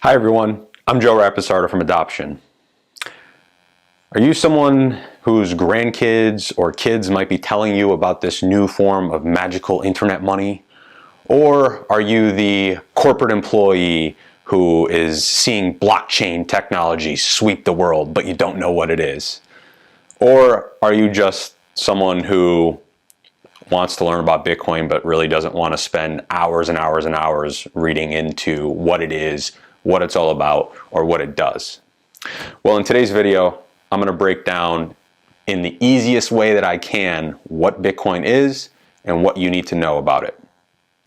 Hi everyone, I'm Joe Rapisardo from Adoption. Are you someone whose grandkids or kids might be telling you about this new form of magical internet money? Or are you the corporate employee who is seeing blockchain technology sweep the world, but you don't know what it is? Or are you just someone who wants to learn about Bitcoin but really doesn't want to spend hours and hours and hours reading into what it is, what it's all about, or what it does? Well, in today's video, I'm going to break down in the easiest way that I can what Bitcoin is and what you need to know about it.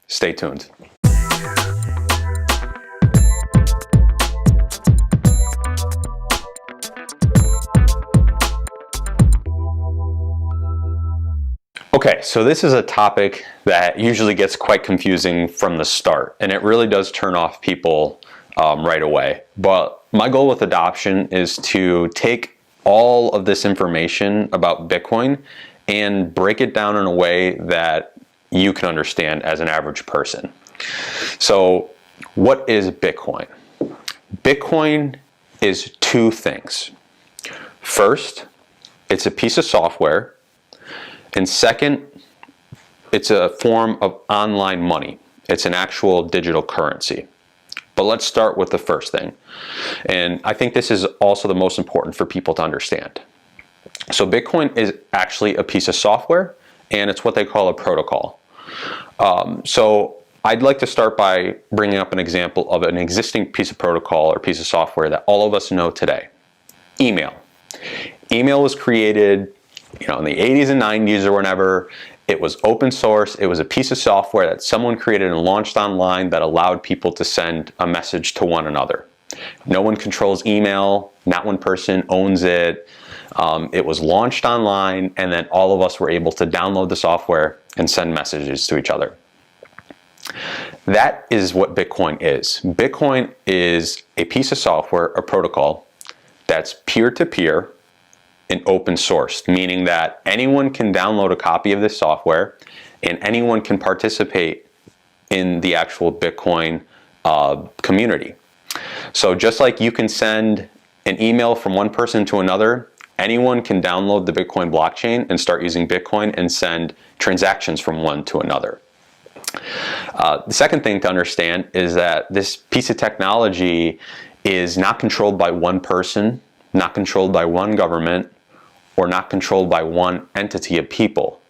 Stay tuned. Okay, so this is a topic that usually gets quite confusing from the start, and it really does turn off people right away. But my goal with Adoption is to take all of this information about Bitcoin and break it down in a way that you can understand as an average person. So what is Bitcoin? Bitcoin is two things. First, it's a piece of software, and second, it's a form of online money. It's an actual digital currency. But let's start with the first thing. And I think this is also the most important for people to understand. So Bitcoin is actually a piece of software, and it's what they call a protocol. So I'd like to start by bringing up an example of an existing piece of protocol or piece of software that all of us know today. Email. Email was created, in the 80s and 90s or whenever. It was open source. It was a piece of software that someone created and launched online that allowed people to send a message to one another. No one controls email. Not one person owns it. It was launched online, and then all of us were able to download the software and send messages to each other. That is what Bitcoin is. Bitcoin is a piece of software, a protocol, that's peer-to-peer and open source, meaning that anyone can download a copy of this software and anyone can participate in the actual Bitcoin community. So just like you can send an email from one person to another, anyone can download the Bitcoin blockchain and start using Bitcoin and send transactions from one to another. The second thing to understand is that this piece of technology is not controlled by one person, not controlled by one government, or not controlled by one entity of people.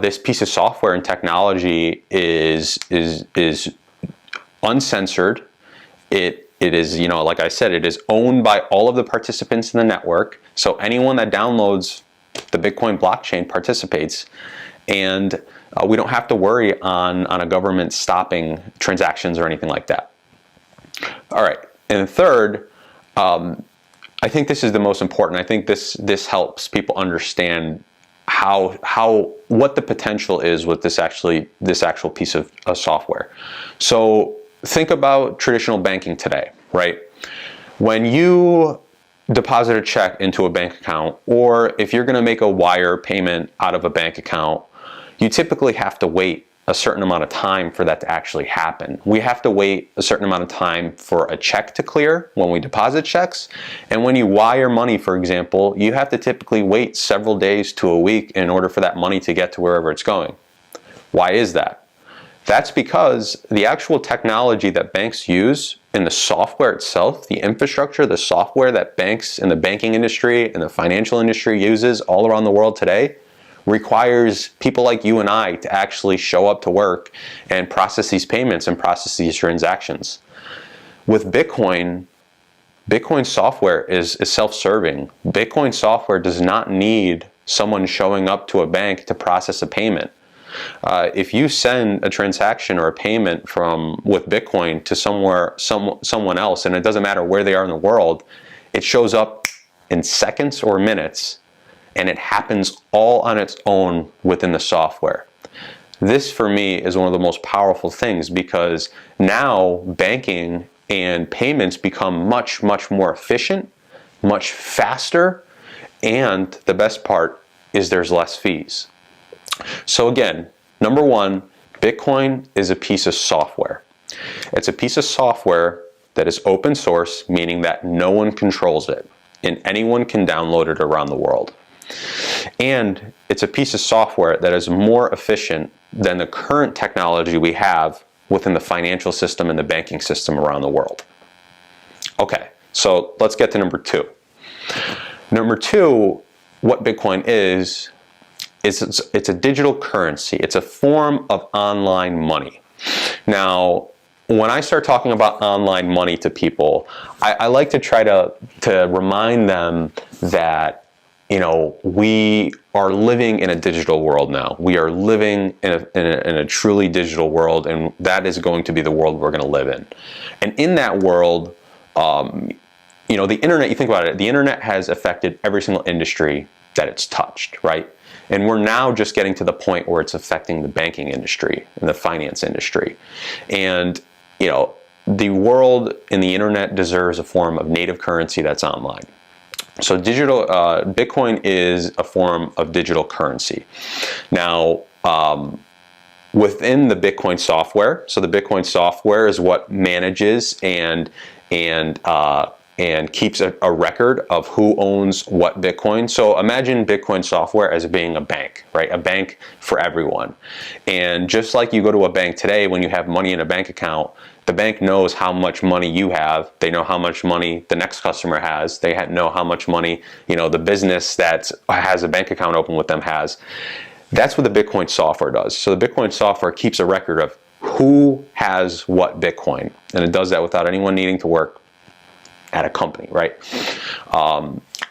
This piece of software and technology is uncensored. It is, like I said, it is owned by all of the participants in the network. So anyone that downloads the Bitcoin blockchain participates, and we don't have to worry on a government stopping transactions or anything like that. All right, and third, I think this is the most important. I think this helps people understand what the potential is with this actual piece of software. So think about traditional banking today, right? When you deposit a check into a bank account, or if you're going to make a wire payment out of a bank account, you typically have to wait a certain amount of time for that to actually happen. We have to wait a certain amount of time for a check to clear when we deposit checks. And when you wire money, for example, you have to typically wait several days to a week in order for that money to get to wherever it's going. Why is that? That's because the actual technology that banks use in the software itself, the infrastructure, the software that banks in the banking industry and the financial industry uses all around the world today, requires people like you and I to actually show up to work and process these payments and process these transactions. With Bitcoin, Bitcoin software is self-serving. Bitcoin software does not need someone showing up to a bank to process a payment. If you send a transaction or a payment with Bitcoin to someone else, and it doesn't matter where they are in the world, it shows up in seconds or minutes, and it happens all on its own within the software. This, for me, is one of the most powerful things, because now banking and payments become much, much more efficient, much faster, and the best part is there's less fees. So again, number one, Bitcoin is a piece of software. It's a piece of software that is open source, meaning that no one controls it and anyone can download it around the world. And it's a piece of software that is more efficient than the current technology we have within the financial system and the banking system around the world. Okay, so let's get to number two. Number two, what Bitcoin is it's a digital currency. It's a form of online money. Now, when I start talking about online money to people, I like to try to remind them that, you know, we are living in a digital world now. We are living in a truly digital world, and that is going to be the world we're going to live in. And in that world, you know, the internet, you think about it, the internet has affected every single industry that it's touched, right? And we're now just getting to the point where it's affecting the banking industry and the finance industry. And, you know, the world and the internet deserves a form of native currency that's online. So digital, Bitcoin is a form of digital currency. Now, within the Bitcoin software, so the Bitcoin software is what manages and keeps a record of who owns what Bitcoin. So imagine Bitcoin software as being a bank, right? A bank for everyone. And just like you go to a bank today, when you have money in a bank account, the bank knows how much money you have. They know how much money the next customer has. They know how much money, you know, the business that has a bank account open with them has. That's what the Bitcoin software does. So the Bitcoin software keeps a record of who has what Bitcoin. And it does that without anyone needing to work at a company, right?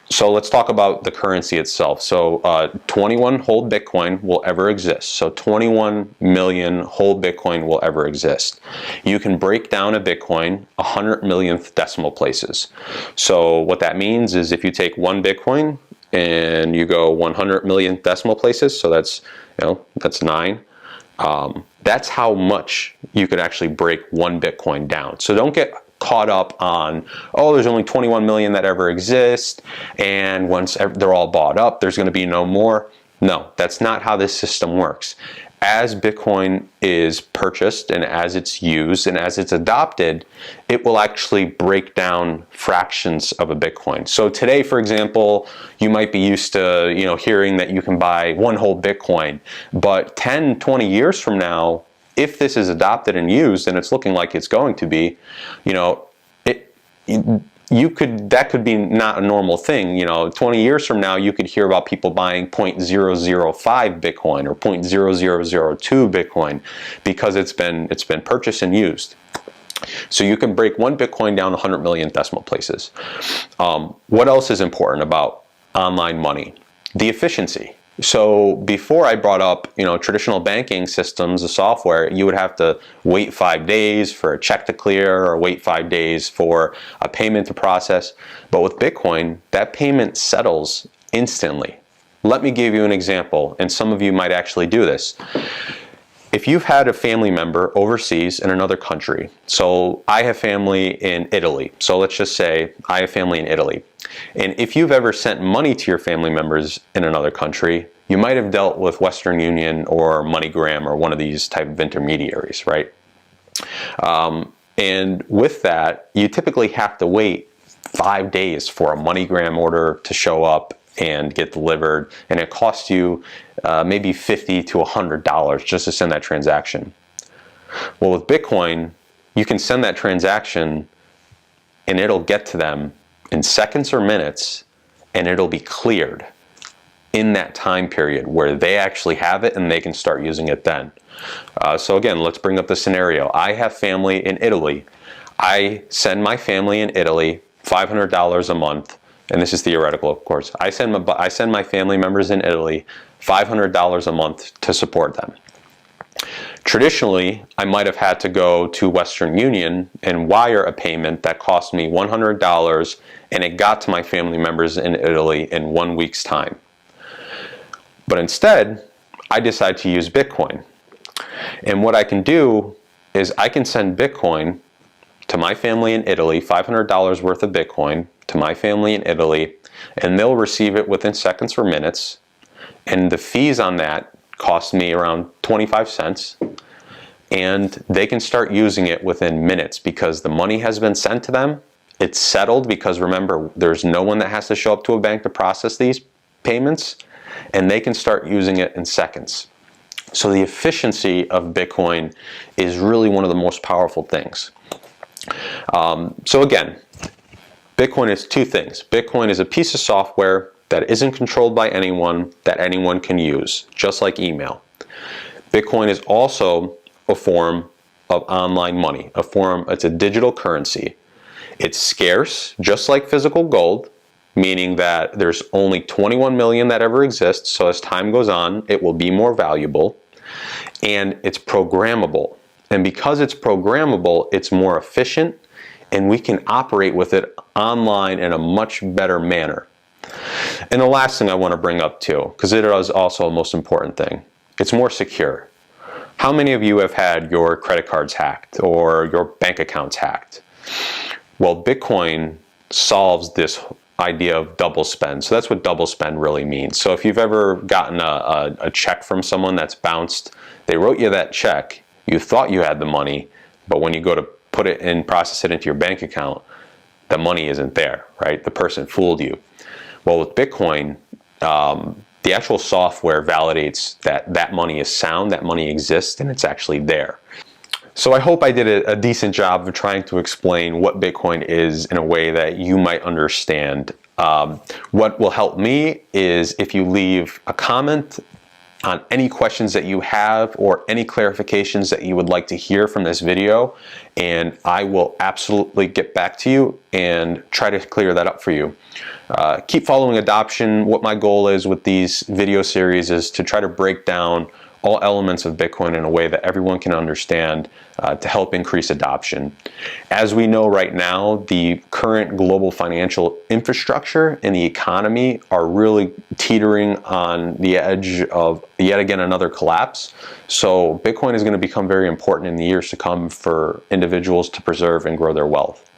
So let's talk about the currency itself. So 21 whole Bitcoin will ever exist. So 21 million whole Bitcoin will ever exist. You can break down a Bitcoin 100 millionth decimal places. So what that means is if you take one Bitcoin and you go 100 million decimal places, so that's, you know, that's 9. That's how much you could actually break one Bitcoin down. So don't get caught up on, oh, there's only 21 million that ever exist, and once they're all bought up, there's going to be no more. No, that's not how this system works. As Bitcoin is purchased and as it's used and as it's adopted, it will actually break down fractions of a Bitcoin. So today, for example, you might be used to, you know, hearing that you can buy one whole Bitcoin, but 10, 20 years from now, if this is adopted and used, and it's looking like it's going to be, you know, that could be not a normal thing. You know, 20 years from now, you could hear about people buying 0.005 Bitcoin or 0.0002 Bitcoin because it's been purchased and used. So you can break one Bitcoin down 100 million decimal places. What else is important about online money? The efficiency. So before I brought up, you know, traditional banking systems, the software, you would have to wait 5 days for a check to clear or wait 5 days for a payment to process. But with Bitcoin, that payment settles instantly. Let me give you an example, and some of you might actually do this. If you've had a family member overseas in another country, so I have family in Italy, so let's just say I have family in Italy, and if you've ever sent money to your family members in another country, you might have dealt with Western Union or MoneyGram or one of these type of intermediaries, right? And with that, you typically have to wait 5 days for a MoneyGram order to show up and get delivered, and it costs you maybe $50 to $100 just to send that transaction. Well, with Bitcoin, you can send that transaction and it'll get to them in seconds or minutes, and it'll be cleared in that time period where they actually have it and they can start using it then. So again, let's bring up the scenario. I have family in Italy. I send my family in Italy $500 a month, and this is theoretical, of course. I send my family members in Italy $500 a month to support them. Traditionally, I might have had to go to Western Union and wire a payment that cost me $100, and it got to my family members in Italy in 1 week's time. But instead, I decide to use Bitcoin. And what I can do is I can send Bitcoin to my family in Italy, $500 worth of Bitcoin to my family in Italy, and they'll receive it within seconds or minutes. And the fees on that cost me around 25 cents. and they can start using it within minutes because the money has been sent to them. It's settled because remember, there's no one that has to show up to a bank to process these payments, and they can start using it in seconds. So the efficiency of Bitcoin is really one of the most powerful things. So again, Bitcoin is two things. Bitcoin is a piece of software that isn't controlled by anyone, that anyone can use, just like email. Bitcoin is also a form of online money, it's a digital currency. It's scarce, just like physical gold, meaning that there's only 21 million that ever exist, so as time goes on, it will be more valuable. And it's programmable. And because it's programmable, it's more efficient, and we can operate with it online in a much better manner. And the last thing I want to bring up too, because it is also a most important thing, it's more secure. How many of you have had your credit cards hacked or your bank accounts hacked? Well, Bitcoin solves this idea of double spend. So that's what double spend really means. So if you've ever gotten a check from someone that's bounced, they wrote you that check, you thought you had the money, but when you go to put it in, process it into your bank account, the money isn't there, right? The person fooled you. Well, with Bitcoin, the actual software validates that that money is sound, that money exists, and it's actually there. So I hope I did a decent job of trying to explain what Bitcoin is in a way that you might understand. What will help me is if you leave a comment on any questions that you have or any clarifications that you would like to hear from this video, and I will absolutely get back to you and try to clear that up for you. Keep following adoption. What my goal is with these video series is to try to break down all elements of Bitcoin in a way that everyone can understand to help increase adoption. As we know right now, the current global financial infrastructure and the economy are really teetering on the edge of yet again another collapse. So Bitcoin is going to become very important in the years to come for individuals to preserve and grow their wealth.